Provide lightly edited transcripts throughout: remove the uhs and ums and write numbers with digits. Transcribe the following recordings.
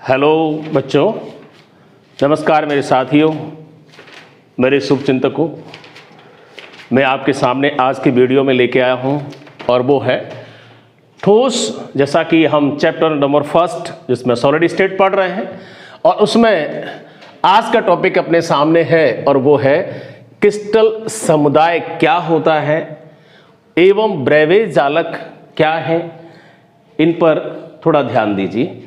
Hello बच्चों, नमस्कार मेरे साथियों, मेरे शुभचिंतकों। मैं आपके सामने आज की वीडियो में लेके आया हूं और वो है ठोस, जैसा कि हम चैप्टर नंबर 1 जिसमें सॉलिड स्टेट पढ़ रहे हैं और उसमें आज का टॉपिक अपने सामने है और वो है क्रिस्टल समुदाय क्या होता है एवं ब्रेवेज जालक क्या है। इन पर थोड़ा ध्यान दीजिए।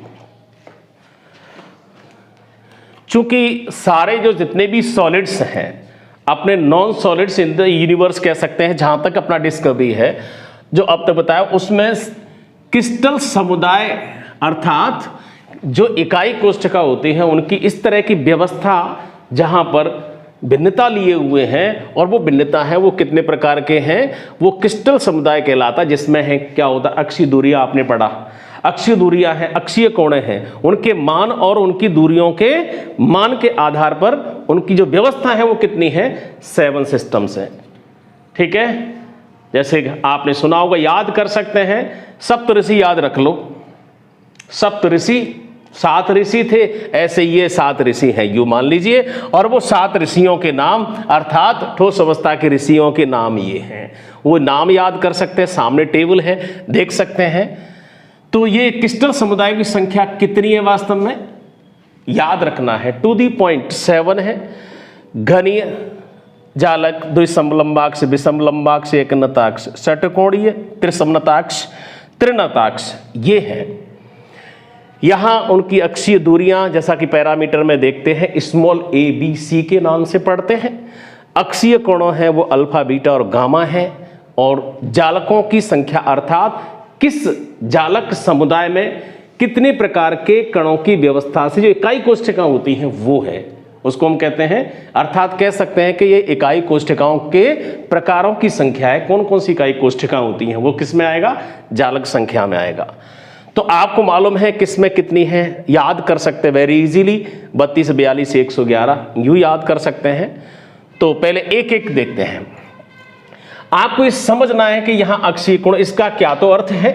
चूंकि सारे जो जितने भी सॉलिड्स हैं अपने non solids in the universe कह सकते हैं, जहां तक अपना डिस्कवरी है जो अब तक बताया, उसमें क्रिस्टल समुदाय अर्थात जो इकाई कोष्ठिका होती हैं उनकी इस तरह की व्यवस्था जहां पर भिन्नता लिए हुए हैं और वो भिन्नता है वो कितने प्रकार के हैं, वो क्रिस्टल समुदाय कहलाता। जिसमें है क्या होता है, अक्षीय दूरियां आपने पढ़ा, अक्षीय दूरियां हैं, अक्षीय कोण हैं, उनके मान और उनकी दूरियों के मान के आधार पर उनकी जो व्यवस्था है वो कितनी है, 7 सिस्टम्स हैं। ठीक है, जैसे आपने सुना होगा, याद कर सकते हैं, सप्तऋषि याद रख लो। सप्तऋषि 7 ऋषि थे, ऐसे ये 7 ऋषि हैं यूं मान लीजिए, और वो 7 ऋषियों के नाम अर्थात ठोस अवस्था के ऋषियों के नाम ये हैं। वो नाम याद कर सकते हैं, सामने टेबल है देख सकते हैं। तो ये क्रिस्टल समुदाय की संख्या कितनी है वास्तव में याद रखना है, 2⁻7 है। घनीय जालक, द्विसमलंबाक्ष, विषमलंबाक्ष, एकनताक्ष, षटकोणीय, त्रिसमनताक्ष, त्रिनताक्ष ये है। यहां उनकी अक्षीय दूरियां जैसा कि पैरामीटर में देखते हैं स्मॉल a b c के नाम से पढ़ते हैं। अक्षीय कोणों है वो अल्फा बीटा और गामा है। और जालकों की संख्या अर्थात किस जालक समुदाय में कितने प्रकार के कणों की व्यवस्था से जो इकाई कोष्ठिका होती हैं वो है, उसको हम कहते हैं, अर्थात कह सकते हैं कि ये इकाई कोष्ठिकाओं के प्रकारों की संख्या है। कौन कौन सी इकाई कोष्ठिका होती हैं वो किस में आएगा, जालक संख्या में आएगा। तो आपको मालूम है किस में कितनी है, याद कर सकते हैं वेरी इजीली, 32, 42, 111 यूं याद कर सकते हैं। तो पहले एक एक देखते हैं। आपको ये समझना है कि यहां अक्षीय कोण इसका क्या तो अर्थ है,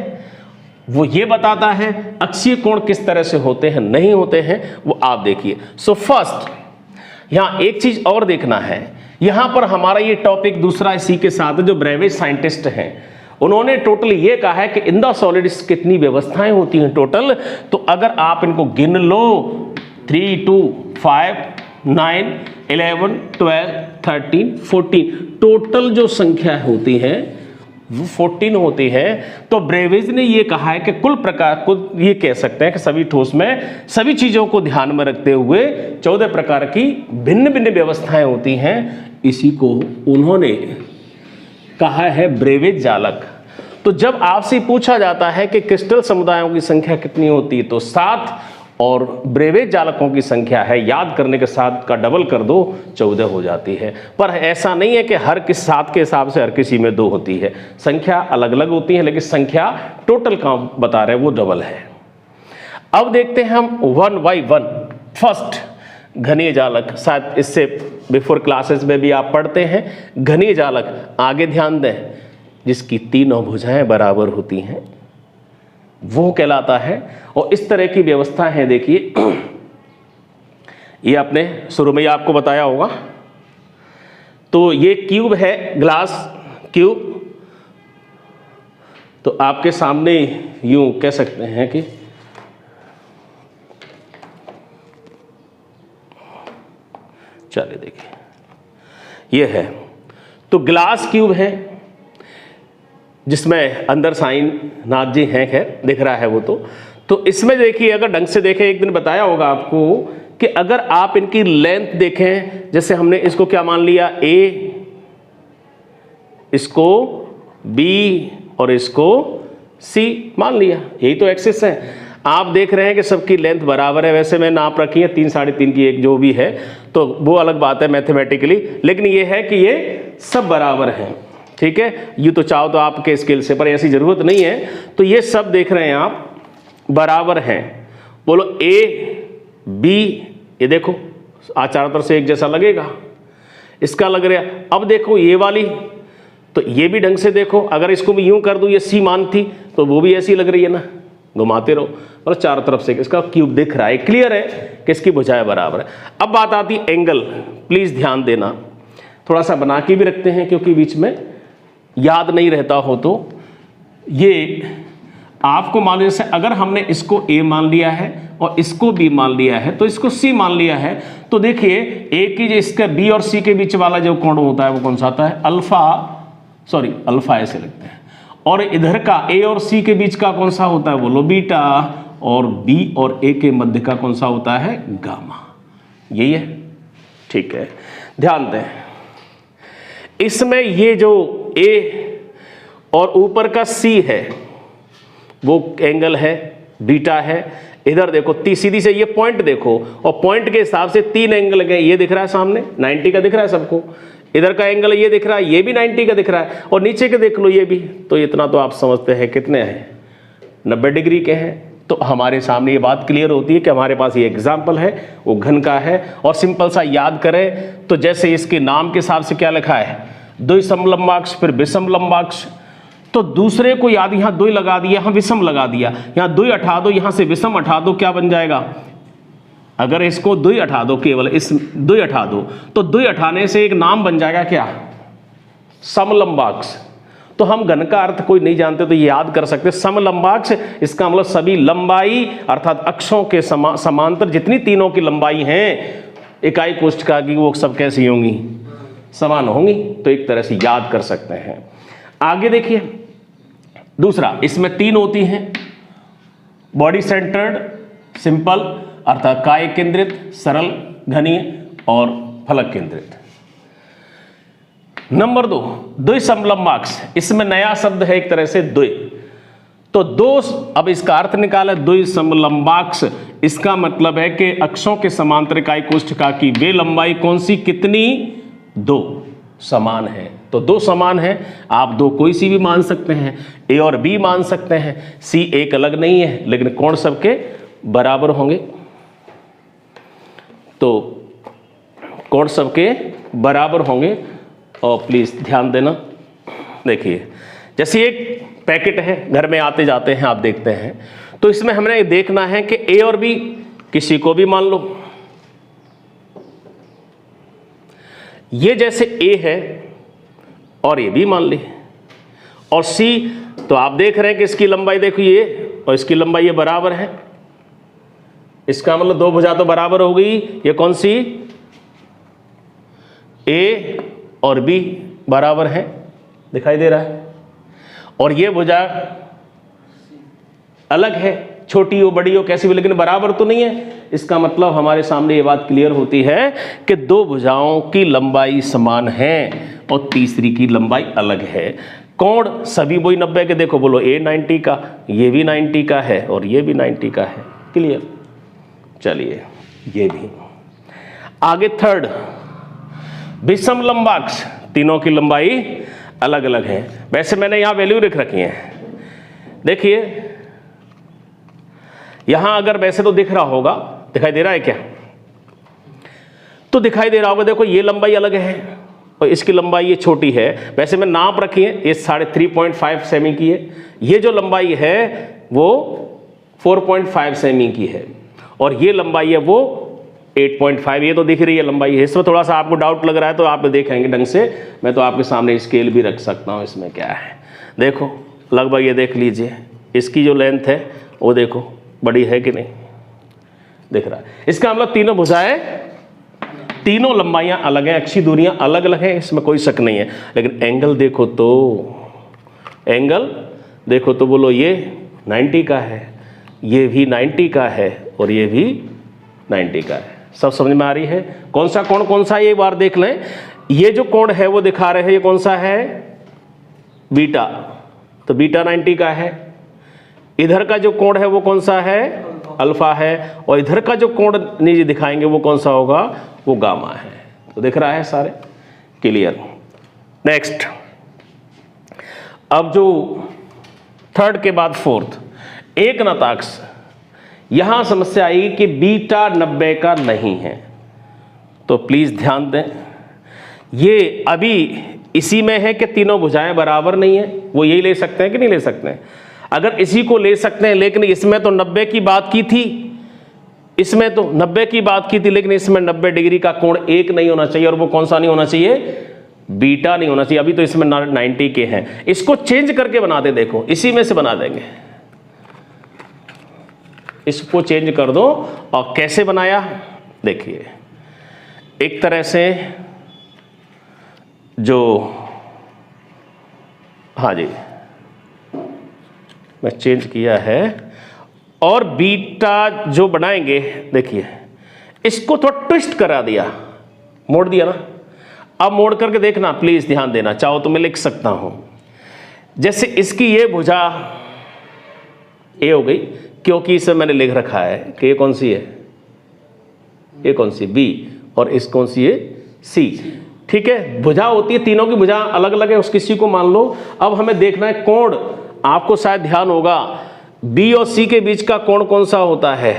वो ये बताता है अक्षीय कोण किस तरह से होते हैं नहीं होते हैं वो आप देखिए। सो फर्स्ट यहां एक चीज और देखना है, यहां पर हमारा ये टॉपिक दूसरा इसी के साथ जो ब्रेवेज साइंटिस्ट हैं उन्होंने टोटल ये कहा है कि इन द सॉलिड्स कितनी व्यवस्थाएं होती हैं टोटल। तो अगर आप इनको गिन लो 3, 2, 5, 9, 11, 12, 13, 14 टोटल जो संख्या होती है वो 14 होती है। तो ब्रेवेज ने ये कहा है कि कुल प्रकार को ये कह सकते हैं कि सभी ठोस में सभी चीजों को ध्यान में रखते हुए 14 प्रकार की भिन्न भिन्न व्यवस्थाएं होती हैं। इसी को उन्होंने कहा है ब्रेवेज जालक। तो जब आपसे पूछा जाता है कि क्रिस्टल समुदायों की संख्या कितनी होती है तो 7 और ब्रेवेज जालकों की संख्या है, याद करने के साथ का डबल कर दो 14 हो जाती है। पर ऐसा नहीं है कि हर किस 7 के हिसाब से हर किसी में 2 होती है, संख्या अलग अलग होती है, लेकिन संख्या टोटल का बता रहे हैं वो डबल है। अब देखते हैं हम 1 by 1। फर्स्ट घनीय जालक, शायद इससे बिफोर क्लासेस में भी आप पढ़ते हैं। घनीय जालक आगे ध्यान दें, जिसकी 3 भुजाएं बराबर होती हैं वो कहलाता है। और इस तरह की व्यवस्था है, देखिए ये आपने शुरू में ही आपको बताया होगा। तो ये क्यूब है, ग्लास क्यूब। तो आपके सामने यूं कह सकते हैं कि चलिए देखिए ये है, तो ग्लास क्यूब है जिसमें अंदर साइन नाथ जी हैं, खैर दिख रहा है वो। तो इसमें देखिए अगर ढंग से देखें, एक दिन बताया होगा आपको कि अगर आप इनकी लेंथ देखें, जैसे हमने इसको क्या मान लिया A, इसको B और इसको C मान लिया, यही तो एक्सिस है। आप देख रहे हैं कि सबकी लेंथ बराबर है। वैसे मैं नाप रखी है 3, 3.5 की एक जो भी है, तो वो अलग बात है मैथमेटिकली, लेकिन ये है कि ये सब बराबर हैं। ठीक है, ये तो चाहो तो आपके स्केल से, पर ऐसी जरूरत नहीं है। तो ये सब देख रहे हैं आप बराबर हैं। बोलो A B, ये देखो चारों तरफ से एक जैसा लगेगा, इसका लग रहा। अब देखो ये वाली, तो ये भी ढंग से देखो, अगर इसको भी यूं कर दूं ये C मान थी तो वो भी ऐसी लग रही है ना, घुमाते रहो, मतलब चारों तरफ से इसका क्यूब दिख रहा है, क्लियर है कि इसकी भुजाएं बराबर है। अब बात आती है एंगल, प्लीज ध्यान देना, थोड़ा सा बना के भी रखते हैं क्योंकि बीच में याद नहीं रहता हो तो। ये आपको मान लीजिए अगर हमने इसको A मान लिया है और इसको B मान लिया है तो इसको C मान लिया है, तो देखिए A की इसका B और C के बीच वाला जो कोण होता है वो कौन सा आता है, अल्फा ऐसे लिखते हैं। और इधर का A और C के बीच का कौन सा होता है, बोलो बीटा, और B और A के मध्य का कौन सा होता है, गामा। यही है, ठीक है। ध्यान दें, इसमें ये जो A और ऊपर का C है वो एंगल है, बीटा है। इधर देखो सीधी से ये पॉइंट देखो, और पॉइंट के हिसाब से 3 एंगल गए, ये दिख रहा है सामने 90 का दिख रहा है सबको, इधर का एंगल ये दिख रहा है, ये भी 90 का दिख रहा है, और नीचे के देख लो ये भी, तो इतना तो आप समझते हैं कितने हैं, 90 डिग्री के हैं। तो हमारे सामने ये बात क्लियर होती है कि हमारे पास ये एग्जाम्पल है, वो घन का है। और सिंपल सा याद करें तो जैसे इसके नाम के हिसाब से क्या लिखा है, द्विसमलंबाक्ष फिर विषमलंबाक्ष, तो दूसरे को याद यहाँ द्वि लगा दिया, यहाँ विषम लगा दिया, यहाँ द्वि हटा दो, यहाँ से विषम हटा दो, क्या बन जाएगा, अगर इसको द्वि हटा दो, केवल इस द्वि हटा दो तो द्वि हटाने से एक नाम बन जाएगा क्या, समलंबाक्ष। तो हम घन का अर्थ कोई नहीं जानते तो ये याद कर सकते, समलंबाक्ष इसका मतलब सभी लंबाई अर्थात अक्षों के समांतर जितनी तीनों की लंबाई हैं इकाई कोष्ठका की वो सब कैसी होंगी, समान होंगी। तो एक तरह से याद कर सकते हैं। आगे देखिए दूसरा, इसमें 3 होती हैं, बॉडी सेंटर्ड, सिंपल अर्थात काय केंद्रित, सरल घनीय, और फलक केंद्रित। नंबर 2 द्विसमलंबाक्ष, इसमें नया शब्द है एक तरह से द्वि, तो दो, अब इसका अर्थ निकाला, द्विसमलंबाक्ष इसका मतलब है कि अक्षों के समांतर इकाई कोष्ठका की वे लंबाई कौन सी, कितनी, 2 समान है। तो 2 समान है, आप 2 कोई सी भी मान सकते हैं, A और B मान सकते हैं, C एक अलग नहीं है, लेकिन कोण सबके बराबर होंगे। तो कोण सबके बराबर होंगे। और प्लीज ध्यान देना, देखिए जैसे एक पैकेट है, घर में आते जाते हैं आप देखते हैं, तो इसमें हमने देखना है कि A और B किसी को भी मान लो, ये जैसे A है और ये भी मान ली, और C तो आप देख रहे हैं कि इसकी लंबाई देखो ये और इसकी लंबाई ये बराबर है, इसका मतलब 2 भुजा तो बराबर हो गई। ये कौन सी, A और B बराबर है, दिखाई दे रहा है, और ये भुजा अलग है, छोटी हो बड़ी हो कैसी भी, लेकिन बराबर तो नहीं है। इसका मतलब हमारे सामने ये बात क्लियर होती है कि 2 भुजाओं की लंबाई समान है और तीसरी की लंबाई अलग है। कोण सभी वही 90 के, देखो बोलो A 90 का, ये भी 90 का है और ये भी 90 का है, क्लियर। चलिए ये भी आगे, थर्ड विषमलंबाक्ष, तीनों की लंबाई अलग अलग है। वैसे मैंने यहां वैल्यू लिख रखी है, देखिए यहां अगर वैसे तो दिख रहा होगा, दिखाई दे रहा है क्या, तो दिखाई दे रहा होगा, देखो ये लंबाई अलग है और इसकी लंबाई ये छोटी है। वैसे मैं नाप रखी है, ये 3.5 सेमी की है, ये जो लंबाई है वो 4.5 सेमी की है, और ये लंबाई है वो 8.5, ये तो दिख रही है लंबाई है। इसमें थोड़ा सा आपको डाउट लग रहा है तो आप देखेंगे ढंग से, मैं तो आपके सामने स्केल भी रख सकता हूँ, इसमें क्या है, देखो लगभग ये देख लीजिए, इसकी जो लेंथ है वो देखो बड़ी है कि नहीं, दिख रहा है। इसका मतलब तीनों भुजाएं, तीनों लंबाइयां अलग हैं, अक्षीय दूरियां अलग अलग हैं, इसमें कोई शक नहीं है। लेकिन एंगल देखो तो, एंगल देखो तो बोलो ये 90 का है, ये भी 90 का है और ये भी 90 का है। सब समझ में आ रही है? कौन सा कोण कौन सा, एक बार देख लें। ये जो कोण है वो दिखा रहे हैं, ये कौन सा है, बीटा, तो बीटा 90 का है। इधर का जो कोण है वो कौन सा है, अल्फा है, और इधर का जो कोण नीचे दिखाएंगे वो कौन सा होगा, वो गामा है। तो दिख रहा है सारे, क्लियर। नेक्स्ट, अब जो थर्ड के बाद फोर्थ, एक नताक्ष, यहां समस्या आएगी कि बीटा 90 का नहीं है, तो प्लीज ध्यान दें। ये अभी इसी में है कि तीनों भुजाएं बराबर नहीं है, वो यही ले सकते हैं कि नहीं ले सकते हैं। अगर इसी को ले सकते हैं, लेकिन इसमें तो 90 की बात की थी, इसमें तो 90 की बात की थी, लेकिन इसमें 90 डिग्री का कोण एक नहीं होना चाहिए, और वो कौन सा नहीं होना चाहिए, बीटा नहीं होना चाहिए। अभी तो इसमें 90 के हैं, इसको चेंज करके बना दे, देखो इसी में से बना देंगे, इसको चेंज कर दो। और कैसे बनाया देखिए, एक तरह से जो, हाँ जी मैं चेंज किया है, और बीटा जो बनाएंगे, देखिए इसको थोड़ा ट्विस्ट करा दिया, मोड़ दिया ना। अब मोड़ करके देखना, प्लीज ध्यान देना, चाहो तो मैं लिख सकता हूं, जैसे इसकी ये भुजा ए हो गई, क्योंकि इसे मैंने लिख रखा है कि ये कौन सी है, ये कौन सी बी, और इस कौन सी है सी। ठीक है, भुजा होती है, तीनों की भुजा अलग अलग है, उस किसी को मान लो। अब हमें देखना है कोण, आपको शायद ध्यान होगा बी और सी के बीच का कोण कौन सा होता है,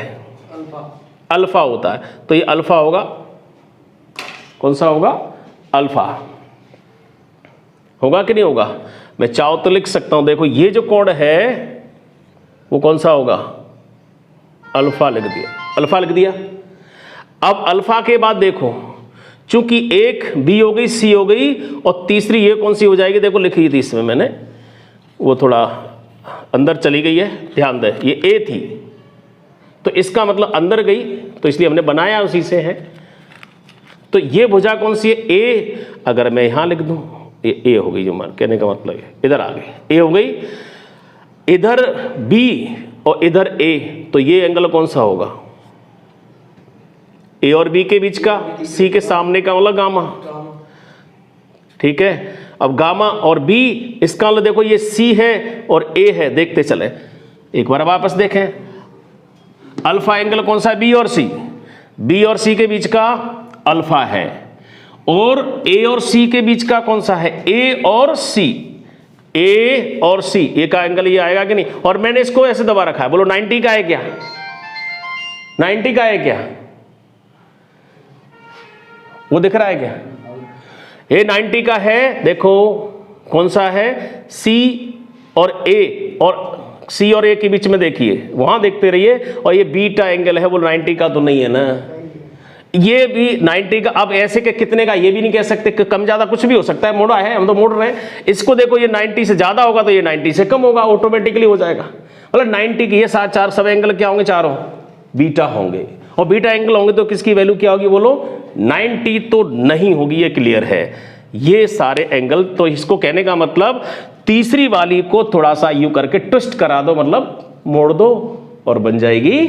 अल्फा होता है, तो ये अल्फा होगा, कौन सा होगा, अल्फा होगा कि नहीं होगा। मैं चाहो तो लिख सकता हूं, देखो ये जो कोण है वो कौन सा होगा, अल्फा लिख दिया, अल्फा लिख दिया। अब अल्फा के बाद देखो, चूंकि एक बी हो गई, सी हो गई, और तीसरी ये कौन सी हो जाएगी, देखो लिखी थी इसमें मैंने, वो थोड़ा अंदर चली गई है, ध्यान दे, ये ए थी, तो इसका मतलब अंदर गई, तो इसलिए हमने बनाया उसी से है। तो ये भुजा कौन सी है, ए, अगर मैं यहां लिख दूं, ये ए हो गई, जो मान कहने का मतलब है इधर आ गई, ए हो गई, इधर बी और इधर ए, तो ये एंगल कौन सा होगा, ए और बी के बीच का, सी के सामने का मतलब गामा। ठीक है, अब गामा और बी, इसका मतलब देखो ये सी है और ए है, देखते चले एक बार वापस देखें, अल्फा एंगल कौन सा है, बी और सी, बी और सी के बीच का अल्फा है, और ए और सी के बीच का कौन सा है, ए और सी, ए और सी, ए का एंगल ये आएगा कि नहीं। और मैंने इसको ऐसे दबा रखा है, बोलो 90 का है क्या, 90 का है क्या, वो दिख रहा है क्या, ए 90 का है, देखो कौन सा है, सी और ए, और सी और ए के बीच में देखिए, वहां देखते रहिए, और ये बीटा एंगल है, वो 90 का तो नहीं है ना, ये भी 90 का। अब ऐसे के कितने का ये भी नहीं कह सकते, कि कम ज्यादा कुछ भी हो सकता है, मोड़ा है, हम तो मोड़ रहे हैं इसको, देखो ये 90 से ज्यादा होगा तो ये 90 से कम होगा, ऑटोमेटिकली हो जाएगा। मतलब 90 की ये चार सब एंगल क्या होंगे, चारों बीटा होंगे, और बीटा एंगल होंगे तो किसकी वैल्यू क्या होगी, बोलो 90 तो नहीं होगी, ये क्लियर है, ये सारे एंगल। तो इसको कहने का मतलब तीसरी वाली को थोड़ा सा यू करके ट्विस्ट करा दो, मतलब मोड़ दो, और बन जाएगी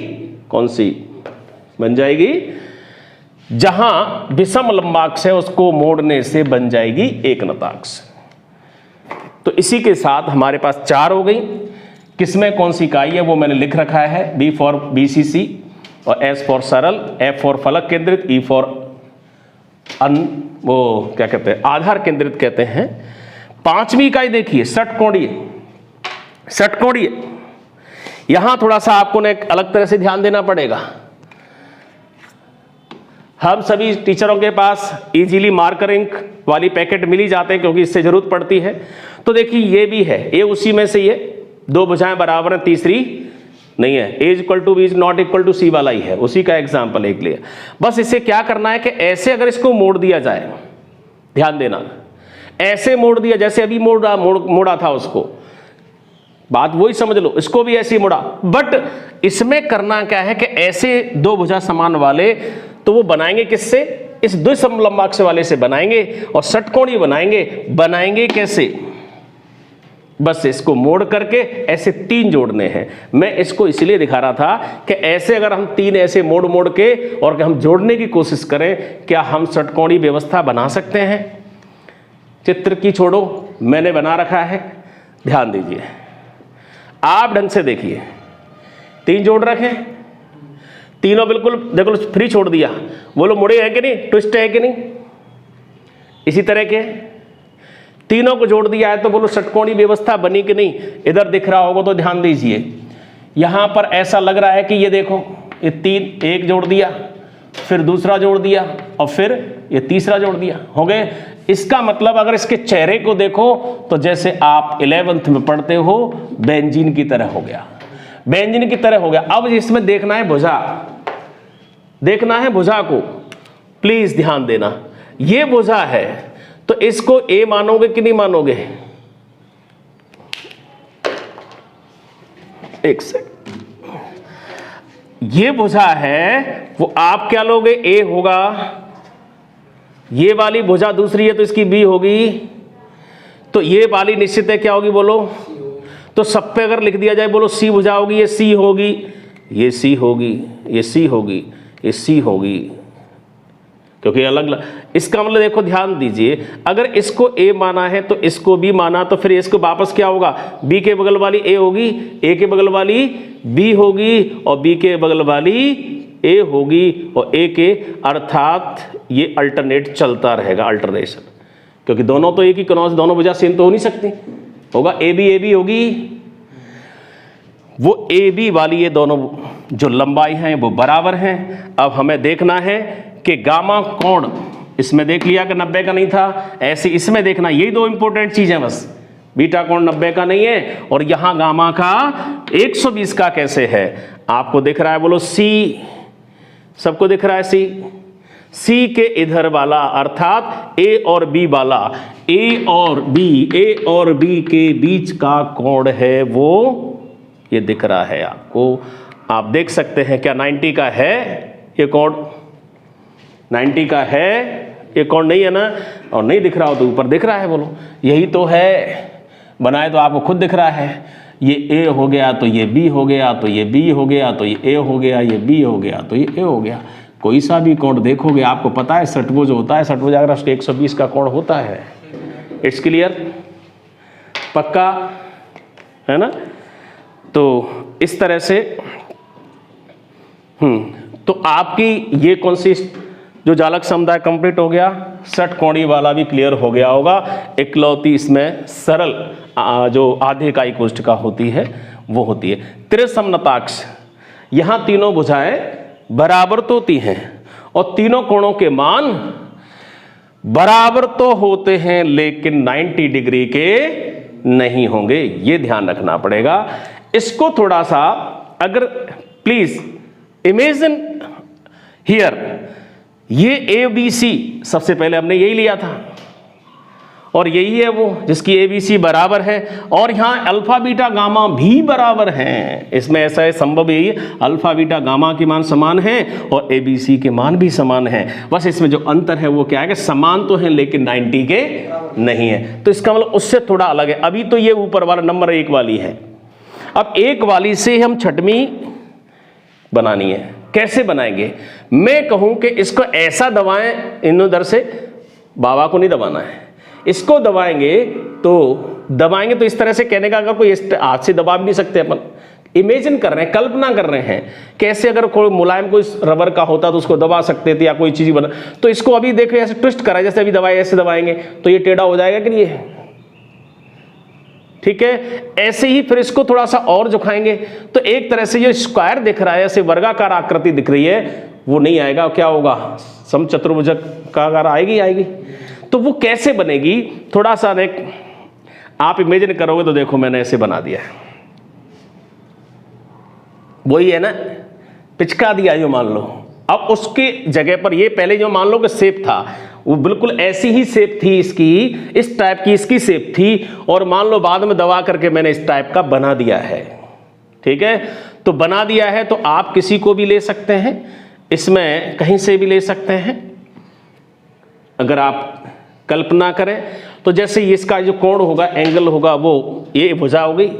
कौन सी, बन जाएगी, जहां विषम लंबाक्ष है उसको मोड़ने से बन जाएगी एक नताक्ष। तो इसी के साथ हमारे पास 4 हो गई, किसमें कौन सी इकाई है वो मैंने लिख रखा है, बी फॉर BCC, और एस फॉर सरल, एफ फॉर फलक केंद्रित, ई फॉर वो क्या कहते हैं, आधार केंद्रित कहते हैं। 5वीं इकाई देखिए, षटकोणीय, षटकोणीय, यहां थोड़ा सा आपको ने एक अलग तरह से ध्यान देना पड़ेगा। हम सभी टीचरों के पास इजीली मार्कर इंक वाली पैकेट मिल ही जाते हैं, क्योंकि इससे जरूरत पड़ती है। तो देखिए ये भी है, ये उसी में से, ये दो भुजाएं बराबर हैं, तीसरी नहीं है, A equal to B is not equal to C वाला ही है, उसी का एग्जाम्पल एक लिया। बस इसे क्या करना है कि ऐसे अगर इसको मोड़ दिया जाए, ध्यान देना, ऐसे मोड़ दिया जैसे अभी मोड़ा था उसको, बात वही समझ लो, इसको भी ऐसे ही मोड़ा। बट इसमें करना क्या है कि ऐसे दो भुजा समान वाले तो वो बनाएंगे किससे, इस द्विसम लंबाक्ष वाले से बनाएंगे, और षटकोणीय बनाएंगे कैसे, बस इसको मोड़ करके ऐसे 3 जोड़ने हैं। मैं इसको इसलिए दिखा रहा था कि ऐसे अगर हम 3 ऐसे मोड़ के और हम जोड़ने की कोशिश करें, क्या हम षटकोणीय व्यवस्था बना सकते हैं। चित्र की छोड़ो, मैंने बना रखा है, ध्यान दीजिए, आप ढंग से देखिए, 3 जोड़ रखे, तीनों बिल्कुल देखो फ्री छोड़ दिया, बोलो मुड़े है कि नहीं, ट्विस्ट है कि नहीं, इसी तरह के तीनों को जोड़ दिया है, तो बोलो षटकोणीय व्यवस्था बनी कि नहीं। इधर दिख रहा होगा तो ध्यान दीजिए, यहां पर ऐसा लग रहा है कि ये देखो, ये 3, एक जोड़ दिया, फिर दूसरा जोड़ दिया, और फिर ये तीसरा जोड़ दिया, हो गए। इसका मतलब अगर इसके चेहरे को देखो तो जैसे आप 11th में पढ़ते हो बेंजीन की तरह हो गया, बेंजीन की तरह हो गया। अब इसमें देखना है भुजा, देखना है भुजा को, प्लीज ध्यान देना। ये भुजा है तो इसको ए मानोगे कि नहीं मानोगे? एक सेकंड, ये भुजा है वो आप क्या लोगे? ए होगा। ये वाली भुजा दूसरी है तो इसकी बी होगी, तो ये वाली निश्चित है क्या होगी बोलो? तो सब पे अगर लिख दिया जाए बोलो सी भुजा होगी, ये सी होगी, ये सी होगी, ये सी होगी, ये सी होगी, क्योंकि अलग अलग। इसका मतलब देखो ध्यान दीजिए, अगर इसको ए माना है तो इसको बी माना, तो फिर इसको वापस क्या होगा? बी के बगल वाली ए होगी, ए के बगल वाली बी होगी और बी के बगल वाली ए होगी और ए के, अर्थात ये अल्टरनेट चलता रहेगा, अल्टरनेशन, क्योंकि दोनों तो एक ही क्रॉस, दोनों वजह सेम तो हो नहीं सकती, होगा ए बी होगी। वो ए बी वाली ये दोनों जो लंबाई हैं वो बराबर हैं। अब हमें देखना है कि गामा कोण, इसमें देख लिया कि 90 का नहीं था, ऐसे इसमें देखना, यही दो इंपॉर्टेंट चीज है बस। बीटा कोण 90 का नहीं है और यहां गामा का 120 का कैसे है? आपको दिख रहा है बोलो सी, सबको दिख रहा है सी, सी के इधर वाला अर्थात ए और बी वाला, ए और बी के बीच का कोण है वो ये दिख रहा है आपको। आप देख सकते हैं क्या 90 का है ये कोण? 90 का है ये कोण? नहीं है ना, और नहीं दिख रहा हो तो ऊपर दिख रहा है बोलो, यही तो है, बनाए तो आपको खुद दिख रहा है। ये ए हो गया तो ये बी हो गया, तो ये बी हो गया, तो ये ए हो गया, ये बी हो गया, तो ये ए हो गया। कोई सा भी कोण देखोगे आपको पता है षटभुज होता है, षटभुज अगर उसके 120 का कोण होता है। It's clear? पक्का है ना? तो इस तरह से तो आपकी ये कौन सी जो जालक समुदाय कंप्लीट हो गया, षटकोणी वाला भी क्लियर हो गया होगा। इकलौती इसमें सरल जो आधे इकाई कोष्ठिका होती है वो होती है त्रिसमनताक्ष। यहां तीनों भुजाएं बराबर तो होती हैं और तीनों कोणों के मान बराबर तो होते हैं, लेकिन 90 डिग्री के नहीं होंगे, ये ध्यान रखना पड़ेगा। इसको थोड़ा सा अगर प्लीज इमेजिन हियर, ये ए बी सी सबसे पहले हमने यही लिया था और यही है वो जिसकी ए बी सी बराबर है, और यहां अल्फा बीटा गामा भी बराबर हैं। इसमें ऐसा है, संभव यही है, अल्फा बीटा गामा के मान समान हैं और ए बी सी के मान भी समान हैं। बस इसमें जो अंतर है वो क्या है कि समान तो हैं लेकिन 90 के नहीं है, तो इसका मतलब उससे थोड़ा अलग है। अभी तो ये ऊपर वाला नंबर 1 वाली है, अब 1 वाली से हम छठवीं बनानी है। कैसे बनाएंगे? मैं कहूं कि इसको ऐसा दबाएं, इन उधर से, बाबा को नहीं दबाना है, इसको दबाएंगे तो इस तरह से कहने का, अगर कोई हाथ से दबा भी नहीं सकते अपन, इमेजिन कर रहे हैं, कल्पना कर रहे हैं कैसे अगर कोई मुलायम कोई रबर का होता तो उसको दबा सकते थे या कोई चीज बना, तो इसको अभी देखो ऐसे ट्विस्ट करा, जैसे अभी दबाए ऐसे दबाएंगे तो ये टेढ़ा हो जाएगा कि नहीं है? ठीक है, ऐसे ही फिर इसको थोड़ा सा और झुकाएंगे तो एक तरह से ये स्क्वायर दिख रहा है, ऐसे वर्गाकार आकृति दिख रही है, वो नहीं आएगा, क्या होगा? समचतुर्भुजाकार आएगी। तो वो कैसे बनेगी? थोड़ा सा आप इमेजिन करोगे तो देखो मैंने ऐसे बना दिया है, वही है ना, पिचका दिया जो मान लो। अब उसके जगह पर ये पहले जो मान लो कि शेप था वो बिल्कुल ऐसी ही शेप थी इसकी, इस टाइप की इसकी शेप थी, और मान लो बाद में दबा करके मैंने इस टाइप का बना दिया है। ठीक है, तो बना दिया है तो आप किसी को भी ले सकते हैं, इसमें कहीं से भी ले सकते हैं। अगर आप कल्पना करें तो जैसे इसका जो कोण होगा, एंगल होगा, वो ये भुजा हो गई,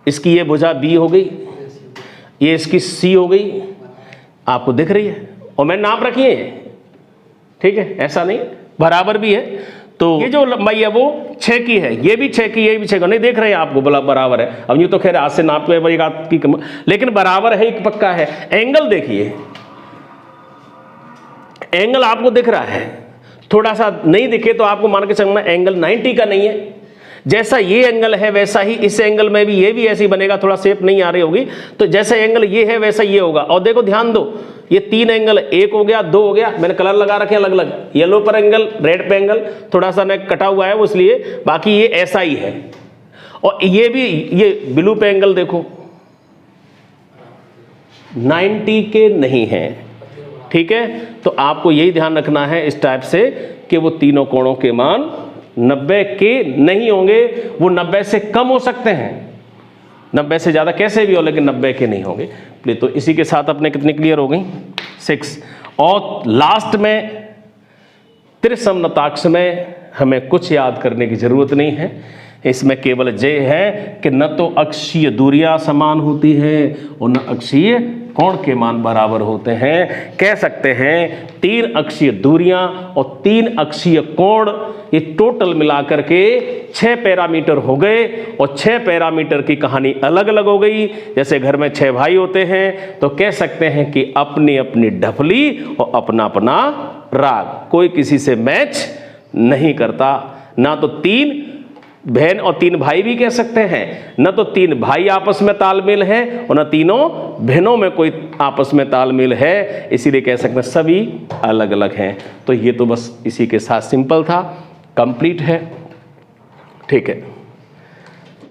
इसकी ये भुजा बी हो गई, ये इसकी सी हो गई, आपको दिख रही है, और मैंने नाप रखी है। ठीक है, ऐसा नहीं बराबर भी है, तो ये जो लंबाई है वो 6 की है, ये भी 6 की, ये भी 6 की, नहीं देख रहे हैं आपको बोला बराबर है। अब यूँ तो खैर हाथ से नाप के एक हाथ की, लेकिन बराबर है, एक पक्का है। एंगल देखिए, एंगल आपको दिख रहा है, थोड़ा सा नहीं दिखे तो आपको मान के चलना एंगल 90 का नहीं है, जैसा ये एंगल है वैसा ही इस एंगल में भी ये भी ऐसे ही बनेगा, थोड़ा शेप नहीं आ रही होगी, तो जैसा एंगल ये है वैसा ये होगा। और देखो ध्यान दो, ये 3 एंगल, 1 हो गया, 2 हो गया, मैंने कलर लगा रखे अलग अलग, येलो पर एंगल, रेड पे एंगल, थोड़ा सा नेक कटा हुआ है वो इसलिए, बाकी ये ऐसा ही है। और ये भी, ये ब्लू पे एंगल देखो 90 के नहीं है, ठीक है। तो आपको यही ध्यान रखना है इस टाइप से कि वो तीनों कोणों के मान 90 के नहीं होंगे, वो 90 से कम हो सकते हैं, 90 से ज़्यादा कैसे भी हो, लेकिन 90 के नहीं होंगे। तो इसी के साथ अपने कितनी क्लियर हो गई, 6। और लास्ट में त्रिसमनताक्ष में हमें कुछ याद करने की जरूरत नहीं है, इसमें केवल ये है कि न तो अक्षीय दूरियां समान होती हैं और न अक्षीय कोण के मान बराबर होते हैं। कह सकते हैं 3 अक्षीय दूरियां और 3 अक्षीय कोण, ये टोटल मिलाकर के 6 पैरामीटर हो गए, और 6 पैरामीटर की कहानी अलग अलग हो गई। जैसे घर में 6 भाई होते हैं तो कह सकते हैं कि अपनी अपनी ढफली और अपना अपना राग, कोई किसी से मैच नहीं करता। ना तो 3 बहन और 3 भाई भी कह सकते हैं, न तो 3 भाई आपस में तालमेल है और न तीनों बहनों में कोई आपस में तालमेल है, इसीलिए कह सकते हैं सभी अलग अलग हैं। तो ये तो बस इसी के साथ सिंपल था, कंप्लीट है, ठीक है।